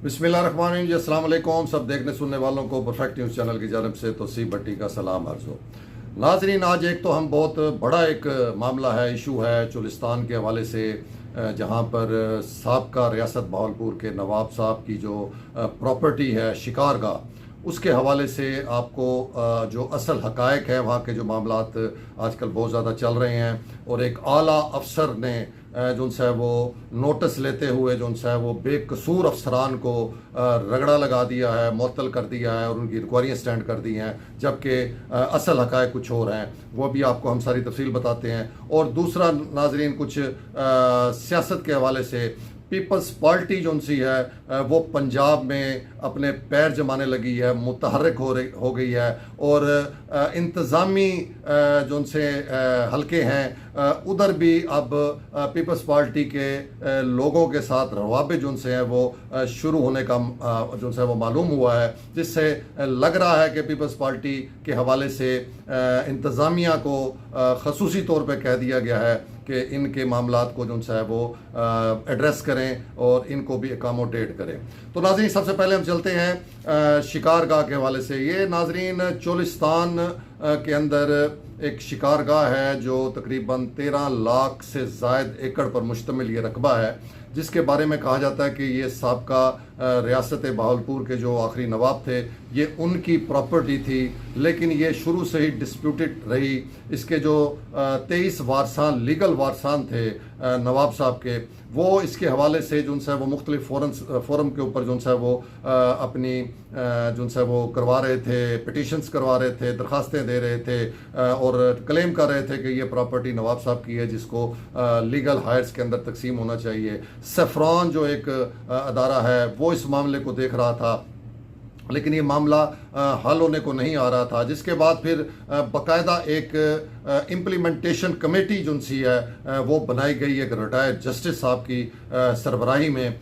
बिस्मिल्लाहिर्रहमानिर्रहीम जी, अस्सलाम वालेकुम। सब देखने सुनने वालों को परफेक्ट न्यूज़ चैनल की जानब से तौसीफ भट्टी का सलाम अर्ज़ हो। नाजरीन, आज एक तो हम बहुत बड़ा एक मामला है, इशू है चुलिस्तान के हवाले से, जहाँ पर साबका रियासत बहावलपुर के नवाब साहब की जो प्रॉपर्टी है शिकारगाह, उसके हवाले से आपको जो असल हकायक है, वहाँ के जो मामलात आजकल बहुत ज़्यादा चल रहे हैं, और एक आला अफसर ने जो है वो नोटिस लेते हुए जो है वो बेकसूर अफसरान को रगड़ा लगा दिया है, मुअत्तल कर दिया है और उनकी इंक्वायरियाँ स्टैंड कर दी हैं, जबकि असल हकायक कुछ और हैं। वो भी आपको हम सारी तफसील बताते हैं। और दूसरा नाजरीन, कुछ सियासत के हवाले से पीपल्स पार्टी जो सी है वो पंजाब में अपने पैर जमाने लगी है, मुतहर्रिक हो गई है, और इंतज़ामी जो से हलके हैं उधर भी अब पीपल्स पार्टी के लोगों के साथ रवाबे जो से हैं वो शुरू होने का जो है वो मालूम हुआ है, जिससे लग रहा है कि पीपल्स पार्टी के हवाले से इंतज़ामिया को खसूसी तौर पर कह दिया गया है कि इनके मामलात को जो है वो एड्रेस करें और इनको भी अकामोडेट करें। तो नाजरीन, सबसे पहले हम चलते हैं शिकारगाह के हवाले से। ये नाजरीन चोलिस्तान के अंदर एक शिकारगाह है जो तकरीबन 13 लाख से ज़ायद एकड़ पर मुश्तमिल ये रकबा है, जिसके बारे में कहा जाता है कि ये साबका रियासत बहावलपुर के जो आखिरी नवाब थे, ये उनकी प्रॉपर्टी थी, लेकिन ये शुरू से ही डिस्प्यूटेड रही। इसके जो 23 वारसान, लीगल वारसान थे नवाब साहब के, वो इसके हवाले से जो है वो मुख्तलिफ फोरम के ऊपर जो है वो अपनी जो है वो करवा रहे थे, पिटिशंस करवा रहे थे, दरखास्तें दे रहे थे और क्लेम कर रहे थे कि ये प्रॉपर्टी नवाब साहब की है, जिसको लीगल हायर्स के अंदर तकसीम होना चाहिए। सैफरान जो एक अदारा है वो इस मामले को देख रहा था, लेकिन ये मामला हल होने को नहीं आ रहा था, जिसके बाद फिर बाकायदा एक इम्प्लीमेंटेशन कमेटी जो सी है वो बनाई गई एक रिटायर्ड जस्टिस साहब की सरबराही में,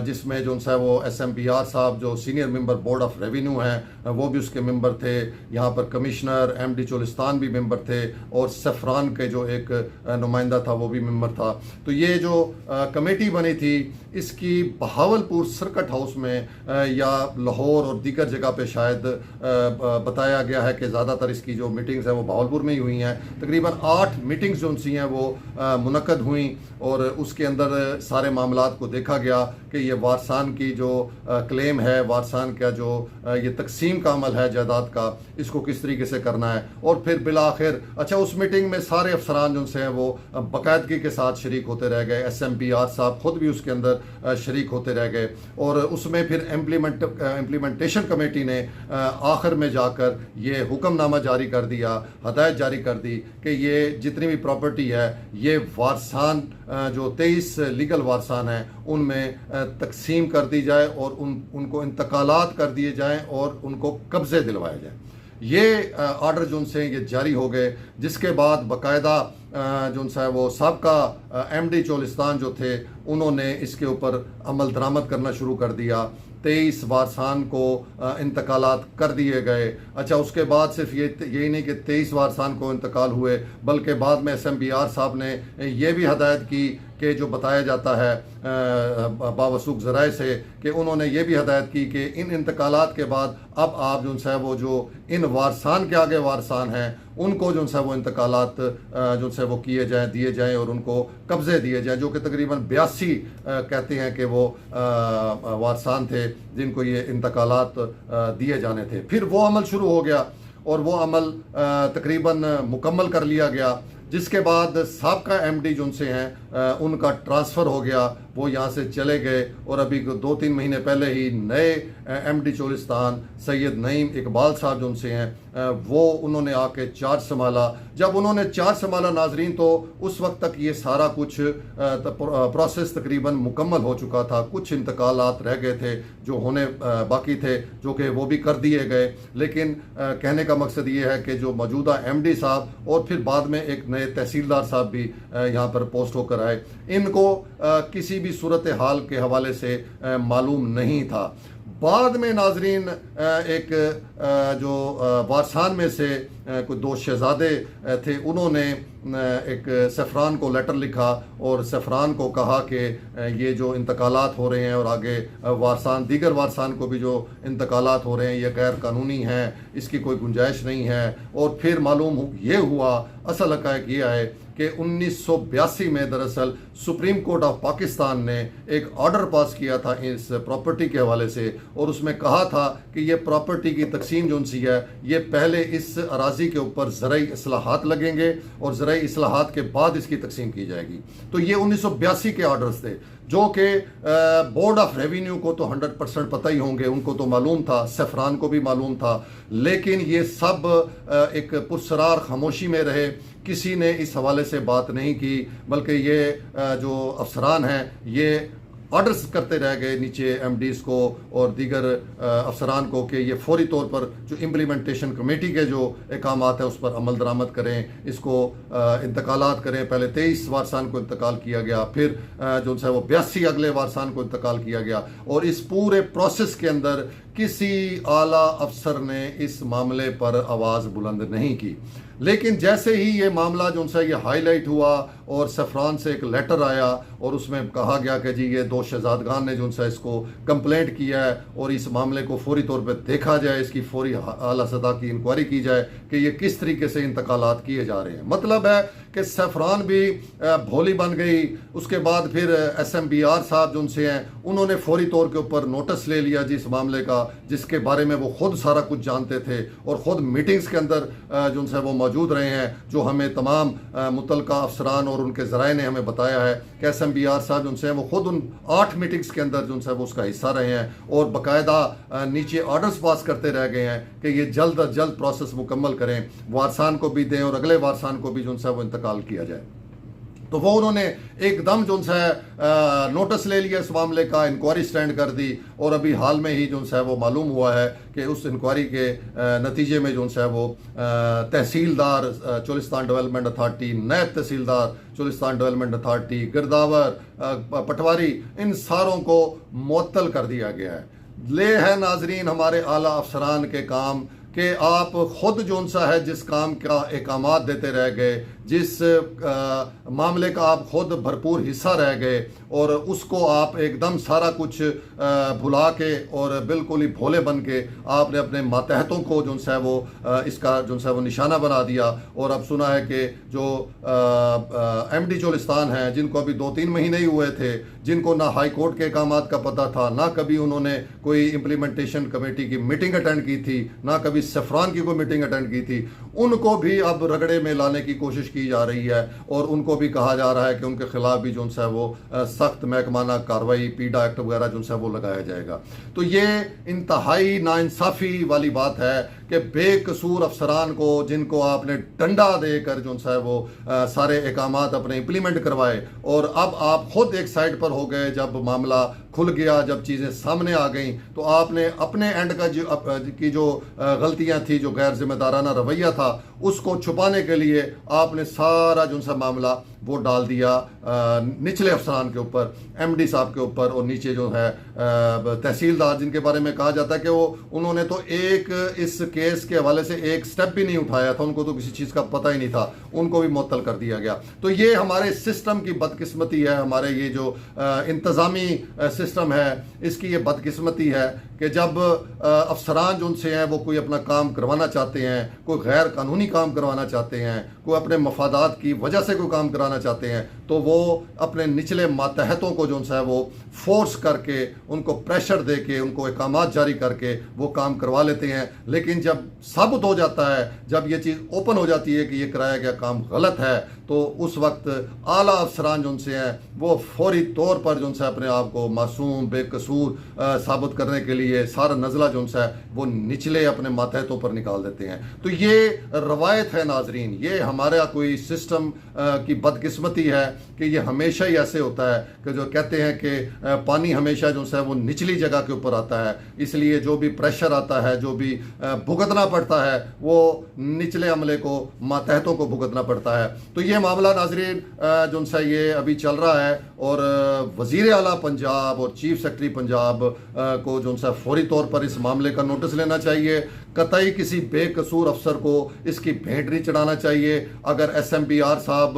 जिसमें जो है वो SMPR साहब जो senior member board of revenue हैं वो भी उसके मेंबर थे। यहाँ पर कमिश्नर MD चोलिस्तान भी मेंबर थे और सफरान के जो एक नुमाइंदा था वो भी मेंबर था। तो ये जो कमेटी बनी थी, इसकी बहावलपुर सर्किट हाउस में या लाहौर और दीगर जगह पे शायद बताया गया है कि ज़्यादातर इसकी जो मीटिंग्स हैं वो बहावलपुर में ही हुई हैं। तकरीबन 8 मीटिंग्स जो सी हैं वो मुनक्कद हुई और उसके अंदर सारे मामलात को देखा गया कि ये वारसान की जो क्लेम है, वारसान का जो ये तकसीम का अमल है जायदाद का, इसको किस तरीके से करना है। और फिर बिलाखिर उस मीटिंग में सारे अफसरान जो से हैं वो बाकायदगी के साथ शरीक होते रह गए। SMPR साहब खुद भी उसके अंदर शरीक होते रह गए और उसमें फिर इम्प्लीमेंटेशन कमेटी ने आखिर में जाकर ये हुक्मनामा जारी कर दिया, हदायत जारी कर दी कि ये जितनी भी प्रॉपर्टी है ये वारसान जो 23 लीगल वारसान हैं उनमें तकसीम कर दी जाए और उनको इंतकालात कर दिए जाएं और उनको कब्ज़े दिलवाए जाएं। ये आर्डर जो से ये जारी हो गए, जिसके बाद बाकायदा जो है वो साबका MD चोलिस्तान जो थे उन्होंने इसके ऊपर अमल दरामद करना शुरू कर दिया। 23 वारसान को इंतकालात कर दिए गए। उसके बाद सिर्फ यही नहीं कि 23 वारसान को इंतकाल हुए, बल्कि बाद में SMPR साहब ने ये भी हदायत की कि जो बताया जाता है बावसूख ज़राए से, कि उन्होंने ये भी हदायत की कि इन इंतकालात के बाद अब आप जो है वो जो इन वारसान के आगे वारसान हैं उनको जो है वो इंतकालात जो है वो किए जाएं, दिए जाएं और उनको कब्ज़े दिए जाएं, जो कि तकरीबन 82 कहते हैं कि वो वारसान थे जिनको ये इंतकालात दिए जाने थे। फिर वो अमल शुरू हो गया और वो अमल तकरीबन मुकम्मल कर लिया गया, जिसके बाद साबका MD जो से हैं उनका ट्रांसफ़र हो गया, वो यहाँ से चले गए और अभी 2-3 महीने पहले ही नए MD चोलिस्तान सैयद नईम इकबाल साहब जो से हैं वो उन्होंने आके चार्ज संभाला। जब उन्होंने चार्ज संभाला नाजरीन, तो उस वक्त तक ये सारा कुछ प्रोसेस तकरीबन मुकम्मल हो चुका था। कुछ इंतकालात रह गए थे जो होने बाकी थे, जो कि वो भी कर दिए गए। लेकिन कहने का मकसद ये है कि जो मौजूदा MD साहब और फिर बाद में एक नए तहसीलदार साहब भी यहाँ पर पोस्ट होकर आए, इनको किसी भी सूरत हाल के हवाले से मालूम नहीं था। बाद में नाजरीन एक जो वारसान में से कुछ दो शहजादे थे, उन्होंने एक सफ़रान को लेटर लिखा और सफ़रान को कहा कि ये जो इंतकालात हो रहे हैं और आगे दीगर वारसान को भी जो इंतकालात हो रहे हैं ये गैर कानूनी हैं, इसकी कोई गुंजाइश नहीं है। और फिर मालूम ये हुआ, असल हक़ाइक़ ये है कि 1982 में दरअसल सुप्रीम कोर्ट ऑफ पाकिस्तान ने एक ऑर्डर पास किया था इस प्रॉपर्टी के हवाले से, और उसमें कहा था कि ये प्रॉपर्टी की तकसीम जो सी है ये पहले इस अराजी के ऊपर ज़रई इस्लाहात लगेंगे और ज़रई इस्लाहात के बाद इसकी तकसीम की जाएगी। तो ये 1982 के ऑर्डर्स थे जो कि बोर्ड ऑफ रेवेन्यू को तो 100% पता ही होंगे, उनको तो मालूम था, सफ़रान को भी मालूम था, लेकिन ये सब एक पुरसरार खामोशी में रहे, किसी ने इस हवाले से बात नहीं की, बल्कि ये जो अफसरान हैं ये ऑर्डर्स करते रह गए नीचे एमडीज़ को और दीगर अफसरान को कि ये फौरी तौर पर जो इम्प्लीमेंटेशन कमेटी के जो अहकामात हैं उस पर अमल दरामद करें, इसको इंतकालात करें। पहले 23 वारसान को इंतकाल किया गया, फिर जो है वो 82 अगले वारसान को इंतकाल किया गया, और इस पूरे प्रोसेस के अंदर किसी आला अफसर ने इस मामले पर आवाज़ बुलंद नहीं की। लेकिन जैसे ही ये मामला जो सा ये हाईलाइट हुआ और सफ़रान से एक लेटर आया और उसमें कहा गया कि जी ये दो शहजादगान ने जो सा इसको कंप्लेंट किया है और इस मामले को फौरी तौर पे देखा जाए, इसकी फौरी आला सतह की इंक्वायरी की जाए कि ये किस तरीके से इंतकालात किए जा रहे हैं। मतलब है कि सफ़रान भी भोली बन गई। उसके बाद फिर SMBR साहब जो उनसे हैं उन्होंने फौरी तौर के ऊपर नोटिस ले लिया जिस मामले का, जिसके बारे में वो खुद सारा कुछ जानते थे और ख़ुद मीटिंग्स के अंदर जो उनसे वो मौजूद रहे हैं, जो हमें तमाम मुतलका अफसरान और उनके ज़राए ने हमें बताया है कि SMBR साहब जो उनसे हैं वो खुद उन 8 मीटिंग्स के अंदर जो उनसे वो उसका हिस्सा रहे हैं और बाकायदा नीचे ऑर्डर्स पास करते रह गए हैं कि ये जल्द अज जल्द प्रोसेस मुकम्मल करें, वारसान को भी दें और अगले वारसान को भी जो उनसे वो इंतकाल किया जाए। तो वो उन्होंने एकदम जो है नोटिस ले लिया इस मामले का, इंक्वायरी स्टैंड कर दी, और अभी हाल में ही जो है वो मालूम हुआ है कि उस इंक्वायरी के नतीजे में जो है वो तहसीलदार चोलिस्तान डेवलपमेंट अथॉरिटी, नायब तहसीलदार चोलिस्तान डेवलपमेंट अथॉरिटी, गिरदावर, पटवारी, इन सारों को मुअत्तल कर दिया गया है। ले है नाजरीन हमारे आला अफसरान के काम कि आप खुद जो सा है जिस काम का अहकामात देते रह गए, जिस मामले का आप खुद भरपूर हिस्सा रह गए और उसको आप एकदम सारा कुछ भुला के और बिल्कुल ही भोले बन के आपने अपने मातहतों को जो है वो इसका जो है वो निशाना बना दिया। और अब सुना है कि जो MD चोलिस्तान हैं जिनको अभी 2-3 महीने ही हुए थे, जिनको ना हाई कोर्ट के अहकामात का पता था, ना कभी उन्होंने कोई इम्प्लीमेंटेशन कमेटी की मीटिंग अटेंड की थी, ना कभी सफ़रान की कोई मीटिंग अटेंड की थी, उनको भी अब रगड़े में लाने की कोशिश की जा रही है और उनको भी कहा जा रहा है कि उनके खिलाफ भी जो है वो सख्त महकमाना कार्रवाई, पीडा एक्ट वगैरह जो है वो लगाया जाएगा। तो ये इंतहाई नाइंसाफ़ी वाली बात है कि बेकसूर अफसरान को जिनको आपने डंडा देकर जो है वो सारे अहकामात अपने इम्प्लीमेंट करवाए, और अब आप खुद एक साइड पर हो गए। जब मामला खुल गया, जब चीज़ें सामने आ गई, तो आपने अपने एंड का जो गलतियां थी, जो गैर जिम्मेदाराना रवैया था, उसको छुपाने के लिए आपने सारा जो सा मामला वो डाल दिया निचले अफसरान के ऊपर, MD साहब के ऊपर, और नीचे जो है तहसीलदार, जिनके बारे में कहा जाता है कि वो उन्होंने तो एक इस केस के हवाले से एक स्टेप भी नहीं उठाया था, उनको तो किसी चीज़ का पता ही नहीं था, उनको भी मुअत्तल कर दिया गया। तो ये हमारे सिस्टम की बदकिस्मती है, हमारे ये जो इंतज़ामी सिस्टम है इसकी ये बदकिस्मती है कि जब अफसरान जो उनसे हैं वो कोई अपना काम करवाना चाहते हैं, कोई गैर कानूनी काम करवाना चाहते हैं, कोई अपने मफादात की वजह से कोई काम कराना चाहते हैं, तो वो अपने निचले मातहतों को जो है वो फोर्स करके, उनको प्रेशर दे के, उनको अहकामात जारी करके वो काम करवा लेते हैं। लेकिन जब साबित हो जाता है, जब ये चीज़ ओपन हो जाती है कि ये कराया गया काम गलत है, तो उस वक्त आला अफसरान जो उनसे हैं वो फौरी तौर पर जो है अपने आप को मासूम बेकसूर साबित करने के लिए सारा नज़ला जो है वो निचले अपने मातहतों पर निकाल देते हैं। तो ये रवायत है नाजरीन, ये हमारा कोई सिस्टम की बदकिस्मती है कि ये हमेशा ही ऐसे होता है कि जो कहते हैं कि पानी हमेशा जो है वो निचली जगह के ऊपर आता है, इसलिए जो भी प्रेशर आता है, जो भी भुगतना पड़ता है, वो निचले अमले को, मातहतों को भुगतना पड़ता है। तो ये मामला नाजरीन जो सा ये अभी चल रहा है, और वज़ीर आला पंजाब और चीफ सेक्रेटरी पंजाब को जो सा फौरी तौर पर इस मामले का नोटिस लेना चाहिए। कतई किसी बेकसूर अफसर को इसकी भेंट नहीं चढ़ाना चाहिए। अगर SMBR साहब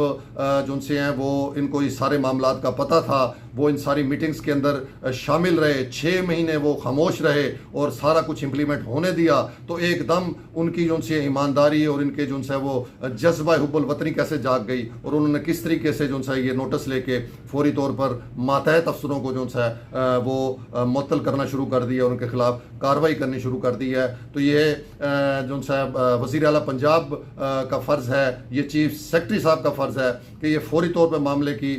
जो उनसे हैं वो इनको इस सारे मामलात का पता था, वो इन सारी मीटिंग्स के अंदर शामिल रहे, 6 महीने वो खामोश रहे और सारा कुछ इम्प्लीमेंट होने दिया, तो एकदम उनकी जो उनसे ईमानदारी और इनके जो उनसे वो जज्बा हुब्बुल वतनी कैसे जाग गई और उन्होंने किस तरीके से जो उनसे ये नोटिस लेके फौरी तौर पर मातहत अफसरों को जो उनसे वो मुअत्तल करना शुरू कर दिया और उनके खिलाफ कार्रवाई करनी शुरू कर दी है। तो ये जो उनसे वज़ीर आला पंजाब का फ़र्ज़ है, ये चीफ सेक्रेटरी साहब का फ़र्ज़ है कि ये फौरी तौर पर मामले की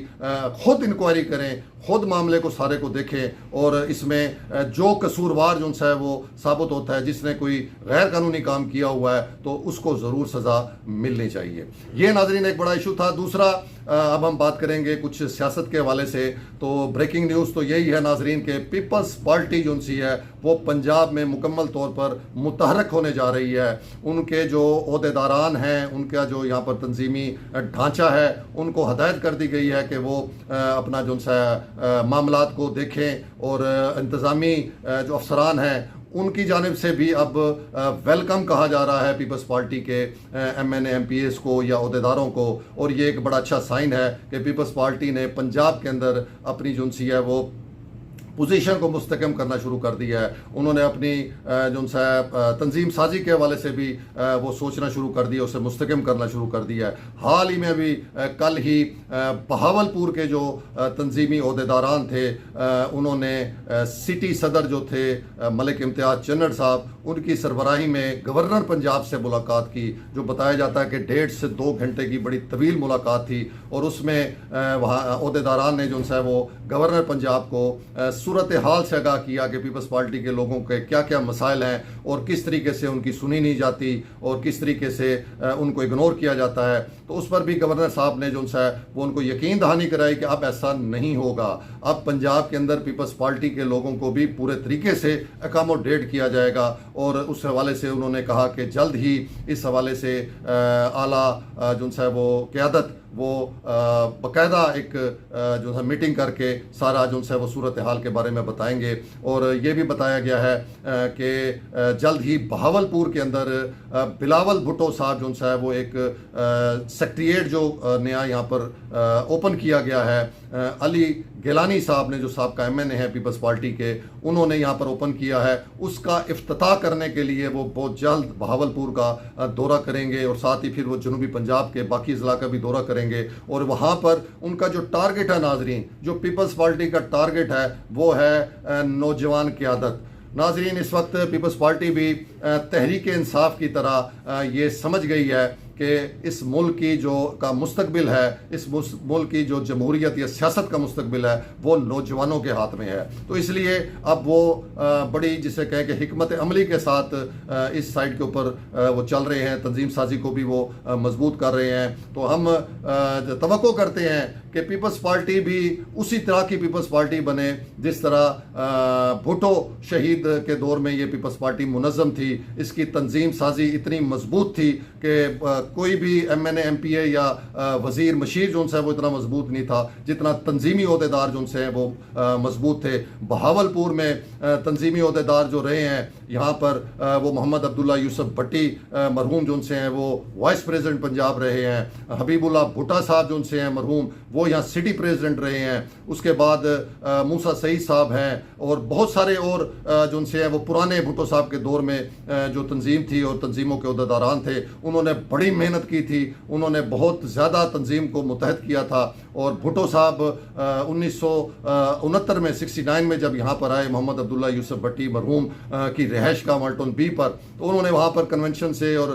खुद इंक्वायरी करें, खुद मामले को सारे को देखें और इसमें जो कसूरवार जो है वो साबित होता है, जिसने कोई गैर कानूनी काम किया हुआ है तो उसको ज़रूर सज़ा मिलनी चाहिए। ये नाज़रीन एक बड़ा इशू था। दूसरा, अब हम बात करेंगे कुछ सियासत के हवाले से। तो ब्रेकिंग न्यूज़ तो यही है नाज़रीन के पीपल्स पार्टी जो सी है वो पंजाब में मुकम्मल तौर पर मुतहरक होने जा रही है। उनके जो ओहदेदारान हैं, उनका जो यहाँ पर तंजीमी ढांचा है, उनको हदायत कर दी गई है कि वो अपना जो मामलात को देखें और इंतज़ामी जो अफसरान हैं उनकी जानिब से भी अब वेलकम कहा जा रहा है पीपल्स पार्टी के MNA MPs को या अहदेदारों को। और ये एक बड़ा अच्छा साइन है कि पीपल्स पार्टी ने पंजाब के अंदर अपनी जो सी है वो पोजीशन को मुस्तकम करना शुरू कर दिया है। उन्होंने अपनी जो सा तंजीम साजी के हवाले से भी वो सोचना शुरू कर दिया, उसे मुस्तकम करना शुरू कर दिया है। हाल ही में अभी कल ही बहावलपुर के जो तंजीमी अहदेदारान थे उन्होंने सिटी सदर जो थे मलिक इम्तियाज चन्नड़ साहब, उनकी सरबराही में गवर्नर पंजाब से मुलाकात की, जो बताया जाता है कि 1.5 से 2 घंटे की बड़ी तवील मुलाकात थी। और उसमें वहाँ अहदेदारान ने जो है वो गवर्नर पंजाब को सूरत हाल से आगाह किया कि पीपल्स पार्टी के लोगों के क्या क्या मसाइल हैं और किस तरीके से उनकी सुनी नहीं जाती और किस तरीके से उनको इग्नोर किया जाता है। तो उस पर भी गवर्नर साहब ने जो है वो उनको यकीन दहानी कराई कि अब ऐसा नहीं होगा। अब पंजाब के अंदर पीपल्स पार्टी के लोगों को भी पूरे तरीके से अकोमोडेट किया जाएगा। और उस हवाले से उन्होंने कहा कि जल्द ही इस हवाले से आला जो है वो क़यादत वो बाकायदा एक जो है मीटिंग करके सारा जो है वो सूरत हाल के बारे में बताएंगे। और ये भी बताया गया है कि जल्द ही बहावलपुर के अंदर बिलावल भुट्टो साहब जो है वो एक सेक्रेटेरिएट जो नया यहाँ पर ओपन किया गया है, अली गिलानी साहब ने जो साहब MNA है पीपल्स पार्टी के, उन्होंने यहाँ पर ओपन किया है। उसका इफ्तिताह करने के लिए वो बहुत जल्द बहावलपुर का दौरा करेंगे और साथ ही फिर वो जनूबी पंजाब के बाकी ज़िला का भी दौरा करेंगे। और वहाँ पर उनका जो टारगेट है नाजरीन, जो पीपल्स पार्टी का टारगेट है वो है नौजवान क़यादत। नाजरीन, इस वक्त पीपल्स पार्टी भी तहरीक इंसाफ की तरह ये समझ गई है कि इस मुल्क की जो का मुस्तकबिल है, इस मुल्क की जो जमहूरियत या सियासत का मुस्तकबिल है वो नौजवानों के हाथ में है। तो इसलिए अब वो बड़ी जिसे कहें कि हिकमत अमली के साथ इस साइड के ऊपर वो चल रहे हैं, तंजीम साजी को भी वो मजबूत कर रहे हैं। तो हम तवक्को करते हैं कि पीपल्स पार्टी भी उसी तरह की पीपल्स पार्टी बने जिस तरह भुट्टो शहीद के दौर में ये पीपल्स पार्टी मुनज़्ज़म थी। इसकी तंजीम साजी इतनी मजबूत थी कि कोई भी MNA MPA या वज़ीर मशीर जो है वो इतना मजबूत नहीं था जितना तंजीमी अहदेदार जो हैं वो मजबूत थे। बहावलपुर में तंजीमी अहदेदार जो रहे हैं यहाँ पर वो मोहम्मद अब्दुल्ला यूसुफ भट्टी मरहूम जो उनसे हैं वो वाइस प्रेसिडेंट पंजाब रहे हैं। हबीबुल्लाह भुट्टा साहब जो उनसे हैं मरहूम, वो यहाँ सिटी प्रेसिडेंट रहे हैं। उसके बाद मूसा सईद साहब हैं और बहुत सारे और जो उनसे हैं वो पुराने भुट्टो साहब के दौर में जो तंजीम थी और तंजीमों के अहदेदारान थे, उन्होंने बड़ी मेहनत की थी, उन्होंने बहुत ज़्यादा तंजीम को मुतहद किया था। और भुट्टो साहब 1969 में 69 में जब यहाँ पर आए मोहम्मद अब्दुल्ला यूसुफ भट्टी मरहूम की रिहाइश का माल्टन B पर, तो उन्होंने वहाँ पर कन्वेंशन से और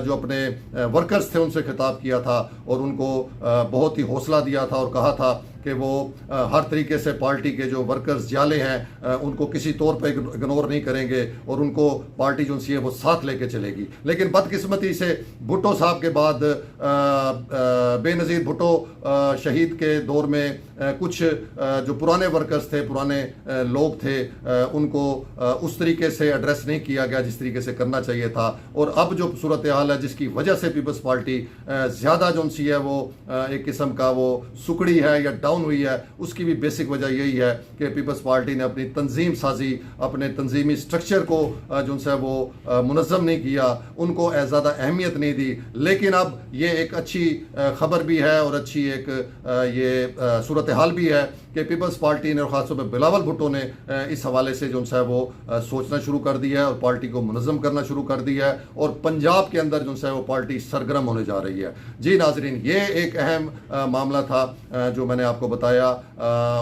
जो अपने वर्कर्स थे उनसे खिताब किया था और उनको बहुत ही हौसला दिया था और कहा था कि वो हर तरीके से पार्टी के जो वर्कर्स जाले हैं उनको किसी तौर पर इग्नोर नहीं करेंगे और उनको पार्टी जो सी है वो साथ लेके चलेगी। लेकिन बदकिस्मती से भुट्टो साहब के बाद बेनज़ीर भुट्टो शहीद के दौर में कुछ जो पुराने वर्कर्स थे, पुराने लोग थे, उनको उस तरीके से एड्रेस नहीं किया गया जिस तरीके से करना चाहिए था। और अब जो सूरत हाल है जिसकी वजह से पीपल्स पार्टी ज़्यादा जो सी है वो एक किस्म का वो सुकड़ी है या डाउन हुई है उसकी भी बेसिक वजह यही है कि पीपल्स पार्टी ने अपनी तंजीम साजी, अपने तंजीमी स्ट्रक्चर को जो है वो मुनज़्ज़म नहीं किया, उनको ज़्यादा अहमियत नहीं दी। लेकिन अब ये एक अच्छी खबर भी है और अच्छी एक ये सूरत हाल भी है कि पीपल्स पार्टी ने और ख़ासतौर पर बिलावल भुट्टो ने इस हवाले से जो है वो सोचना शुरू कर दिया है और पार्टी को मुनज़्ज़म करना शुरू कर दिया है और पंजाब के अंदर जो है वो पार्टी सरगर्म होने जा रही है। जी नाजरीन, ये एक अहम मामला था जो मैंने आपको बताया।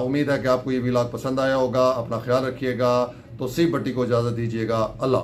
उम्मीद है कि आपको ये व्लॉग पसंद आया होगा। अपना ख्याल रखिएगा। तो सी भट्टी को इजाज़त दीजिएगा। अल्लाह।